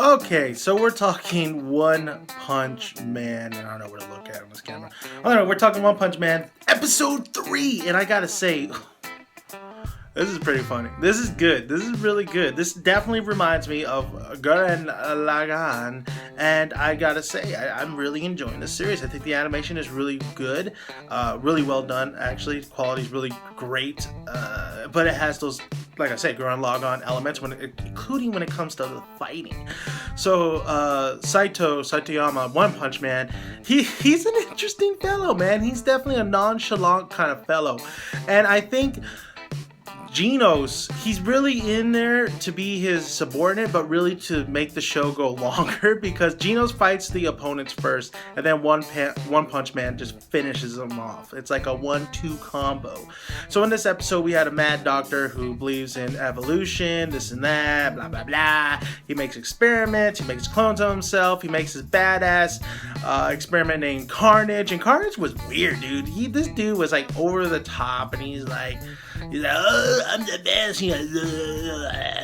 Okay, so we're talking One Punch Man. I don't know where to look at on this camera. I don't know, we're talking One Punch Man, episode 3. And I gotta say, this is pretty funny. This is good. This is really good. This definitely reminds me of Gurren Lagann. And I gotta say, I'm really enjoying this series. I think the animation is really good. Really well done, actually. The quality is really great. But it has those, like I said, Gurren Lagann elements, including when it comes to the fighting. So, Saitama, One Punch Man, he's an interesting fellow, man. He's definitely a nonchalant kind of fellow. And I think Genos, he's really in there to be his subordinate, but really to make the show go longer because Genos fights the opponents first, and then One Punch Man just finishes them off. It's like a 1-2 combo. So in this episode, we had a mad doctor who believes in evolution, this and that, blah, blah, blah. He makes experiments, he makes clones of himself, he makes his badass experiment named Carnage, and Carnage was weird, dude. This dude was like over the top, and he's like, oh, I'm the best.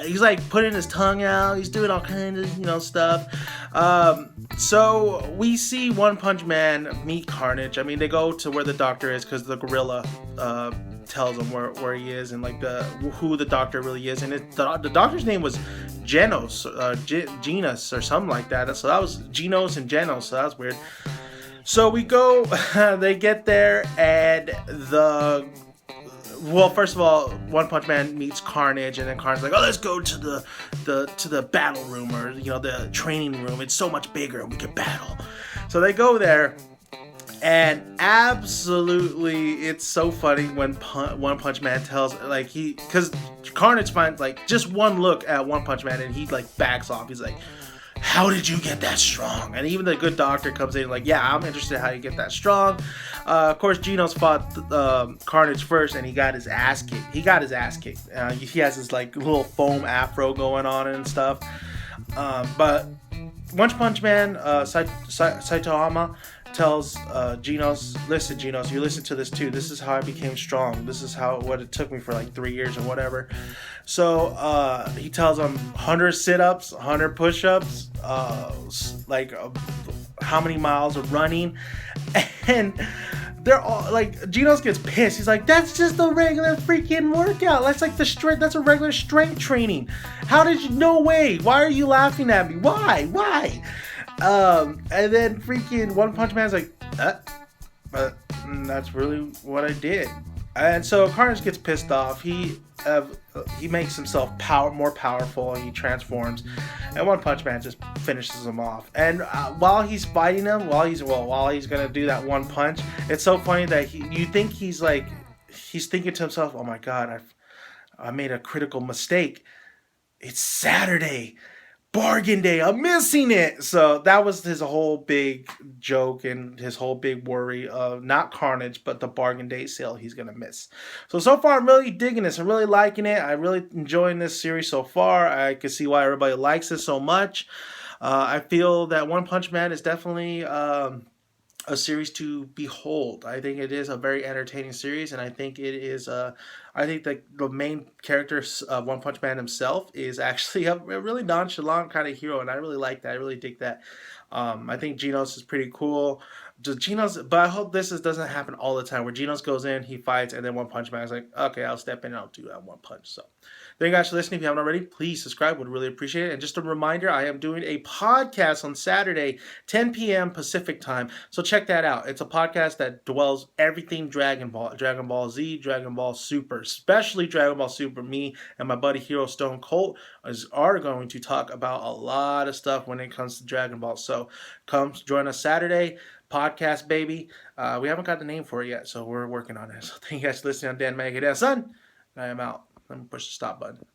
He's like putting his tongue out. He's doing all kinds of, stuff. So we see One Punch Man meet Carnage. I mean, they go to where the doctor is because the gorilla tells him where he is and like who the doctor really is. And the doctor's name was Genos, Genus or something like that. So that was Genos and Genos. So that was weird. So we go. They get there and well, first of all, One Punch Man meets Carnage, and then Carnage's like, "Oh, let's go to the battle room or the training room. It's so much bigger, and we can battle." So they go there, and absolutely, it's so funny when One Punch Man tells because Carnage finds like just one look at One Punch Man, and he like backs off. He's like, "How did you get that strong?" And even the good doctor comes in like, "Yeah, I'm interested in how you get that strong." Of course, Genos fought Carnage first, and he got his ass kicked. He has this like little foam afro going on and stuff. But One Punch Man, Saitama tells Genos, "Listen, Genos, you listen to this too. This is how I became strong. This is what it took me for like 3 years or whatever." So he tells him 100 sit-ups, 100 push-ups, how many miles of running, and they're all like, Genos gets pissed. He's like, "That's just a regular freaking workout. That's like that's a regular strength training. How did you? No way. Why are you laughing at me? Why? And then freaking One Punch Man's like, that's really what I did." And so Carnage gets pissed off. He makes himself more powerful, and he transforms. And One Punch Man just finishes him off. And while he's fighting him, while he's gonna do that one punch, it's so funny that you think he's thinking to himself, "Oh my God, I made a critical mistake. It's Saturday. Bargain day, I'm missing it." So that was his whole big joke and his whole big worry of not Carnage, but the bargain day sale he's gonna miss. So far I'm really digging this. I'm really liking it. I'm really enjoying this series so far. I can see why everybody likes it so much. I feel that One Punch Man is definitely a series to behold. I think it is a very entertaining series, and I think it is. I think that the main character, One Punch Man himself, is actually a really nonchalant kind of hero, and I really like that. I really dig that. I think Genos is pretty cool. But I hope this doesn't happen all the time, where Genos goes in, he fights, and then One Punch Man is like, "Okay, I'll step in and I'll do that one punch." So thank you guys for listening. If you haven't already, please subscribe. Would really appreciate it. And just a reminder, I am doing a podcast on Saturday, 10 p.m. Pacific time. So check that out. It's a podcast that dwells everything Dragon Ball, Dragon Ball Z, Dragon Ball Super, especially Dragon Ball Super. Me and my buddy Hero Stone Colt are going to talk about a lot of stuff when it comes to Dragon Ball. So come join us Saturday. Podcast, baby. We haven't got the name for it yet, so we're working on it. So thank you guys for listening. I'm Dan Megadad, son. I am out. Let me push the stop button.